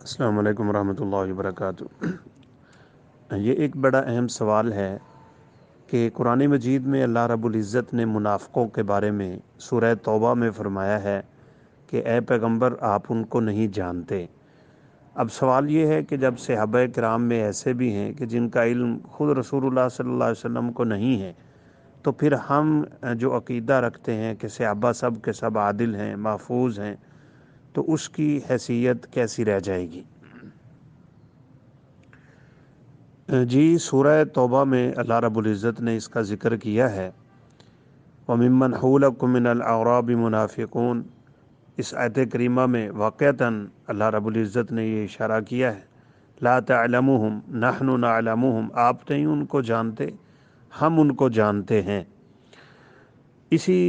السلام علیکم ورحمۃ اللہ وبرکاتہ۔ یہ ایک بڑا اہم سوال ہے کہ قرآن مجید میں اللہ رب العزت نے منافقوں کے بارے میں سورہ توبہ میں فرمایا ہے کہ اے پیغمبر آپ ان کو نہیں جانتے۔ اب سوال یہ ہے کہ جب صحابہ کرام میں ایسے بھی ہیں کہ جن کا علم خود رسول اللہ صلی اللہ علیہ وسلم کو نہیں ہے، تو پھر ہم جو عقیدہ رکھتے ہیں کہ صحابہ سب کے سب عادل ہیں، محفوظ ہیں، تو اس کی حیثیت کیسی رہ جائے گی؟ جی، سورہ توبہ میں اللہ رب العزت نے اس کا ذکر کیا ہے، وَمِمَّنْ حَوْلَكُم مِّنَ الْأَعْرَابِ مُنَافِقُونَ۔ اس آیت کریمہ میں واقعتاً اللہ رب العزت نے یہ اشارہ کیا ہے، لا تعلمهم نحن نعلمهم، آپ نہیں ان کو جانتے، ہم ان کو جانتے ہیں۔ اسی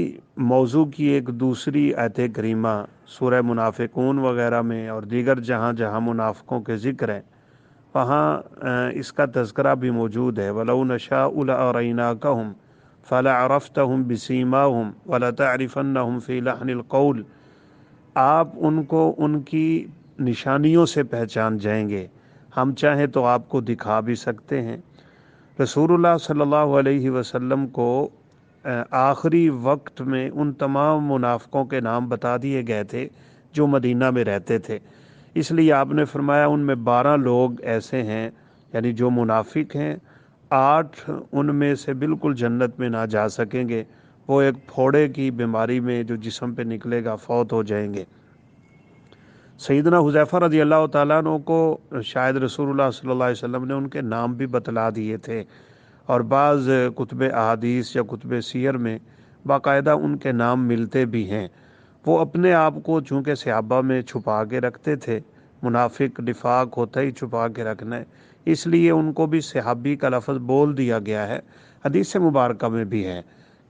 موضوع کی ایک دوسری آیت کریمہ سورہ منافقون وغیرہ میں اور دیگر جہاں جہاں منافقوں کے ذکر ہے، وہاں اس کا تذکرہ بھی موجود ہے، وَلَوْ نَشَاءُ لَأَرَيْنَاكَهُمْ فَلَعَرَفْتَهُمْ بِسِيمَاهُمْ وَلَتَعْرِفَنَّهُمْ فِي لَحْنِ الْقَوْلِ۔ آپ ان کو ان کی نشانیوں سے پہچان جائیں گے، ہم چاہیں تو آپ کو دکھا بھی سکتے ہیں۔ رسول اللہ صلی اللہ علیہ وسلم کو آخری وقت میں ان تمام منافقوں کے نام بتا دیے گئے تھے جو مدینہ میں رہتے تھے، اس لیے آپ نے فرمایا ان میں 12 لوگ ایسے ہیں، یعنی جو منافق ہیں، 8 ان میں سے بالکل جنت میں نہ جا سکیں گے، وہ ایک پھوڑے کی بیماری میں جو جسم پہ نکلے گا فوت ہو جائیں گے۔ سیدنا حذیفہ رضی اللہ تعالیٰ عنہ کو شاید رسول اللہ صلی اللہ علیہ وسلم نے ان کے نام بھی بتلا دیے تھے، اور بعض کتب احادیث یا کتب سیر میں باقاعدہ ان کے نام ملتے بھی ہیں۔ وہ اپنے آپ کو چونکہ صحابہ میں چھپا کے رکھتے تھے، منافق نفاق ہوتا ہی چھپا کے رکھنا ہے، اس لیے ان کو بھی صحابی کا لفظ بول دیا گیا ہے۔ حدیث مبارکہ میں بھی ہے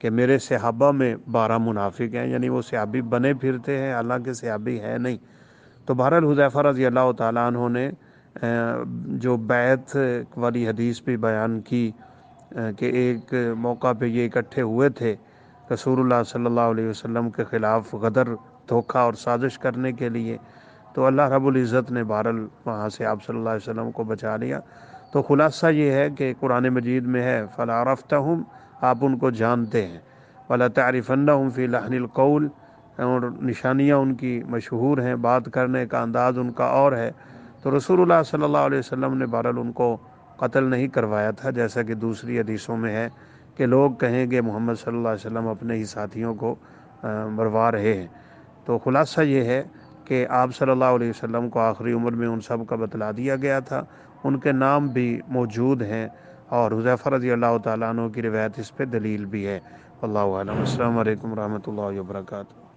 کہ میرے صحابہ میں 12 منافق ہیں، یعنی وہ صحابی بنے پھرتے ہیں حالانکہ صحابی ہے نہیں۔ تو بہرحال حذیفہ رضی اللہ تعالیٰ عنہ نے جو بیعت والی حدیث بھی بیان کی کہ ایک موقع پہ یہ اکٹھے ہوئے تھے رسول اللہ صلی اللہ علیہ وسلم کے خلاف غدر، دھوکہ اور سازش کرنے کے لیے، تو اللہ رب العزت نے بہرحال وہاں سے آپ صلی اللہ علیہ وسلم کو بچا لیا۔ تو خلاصہ یہ ہے کہ قرآن مجید میں ہے فَلَا عَرَفْتَهُمْ، آپ ان کو جانتے ہیں، وَلَا تَعْرِفَنَّهُمْ فِي لَحْنِ الْقَوْلِ، اور نشانیاں ان کی مشہور ہیں، بات کرنے کا انداز ان کا اور ہے۔ تو رسول اللہ صلی اللہ علیہ وسلم نے بہرحال ان کو قتل نہیں کروایا تھا، جیسا کہ دوسری حدیثوں میں ہے کہ لوگ کہیں گے محمد صلی اللہ علیہ وسلم اپنے ہی ساتھیوں کو مروا رہے ہیں۔ تو خلاصہ یہ ہے کہ آپ صلی اللہ علیہ وسلم کو آخری عمر میں ان سب کا بتلا دیا گیا تھا، ان کے نام بھی موجود ہیں، اور حذیفہ رضی اللہ تعالیٰ عنہ کی روایت اس پہ دلیل بھی ہے۔ واللہ اعلم۔ السلام علیکم ورحمۃ اللہ وبرکاتہ۔